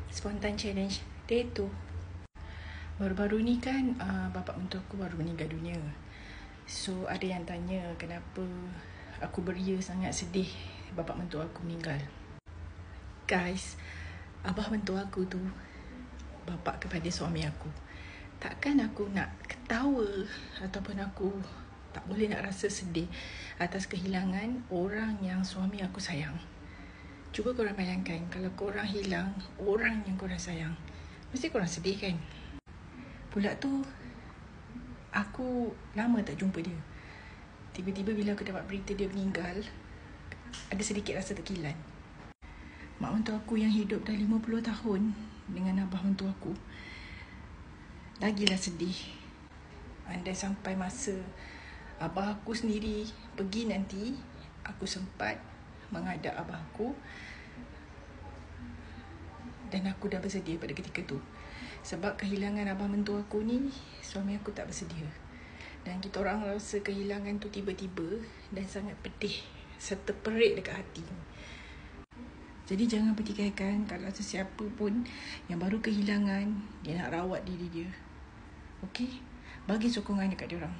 Spontan challenge day 2. Baru-baru ni kan bapa mentua aku baru meninggal dunia. So ada yang tanya kenapa aku beria sangat sedih bapa mentua aku meninggal. Guys, abah mentua aku tu bapa kepada suami aku. Takkan aku nak ketawa ataupun aku tak boleh nak rasa sedih atas kehilangan orang yang suami aku sayang. Cuba korang bayangkan, kalau korang hilang orang yang korang sayang, mesti korang sedih kan? Pula tu, aku lama tak jumpa dia. Tiba-tiba bila aku dapat berita dia meninggal, ada sedikit rasa terkilan. Mak mentua aku yang hidup dah 50 tahun dengan abah mentua aku, lagilah sedih. Andai sampai masa abah aku sendiri pergi nanti, aku sempat menghadap abah aku dan aku dah bersedia pada ketika tu. Sebab kehilangan abah mentua aku ni, suami aku tak bersedia. Dan kita orang rasa kehilangan tu tiba-tiba dan sangat pedih serta perit dekat hati. Jadi jangan pertikaikan kalau sesiapa pun yang baru kehilangan, dia nak rawat diri dia. Okey? Bagi sokongan dekat dia orang.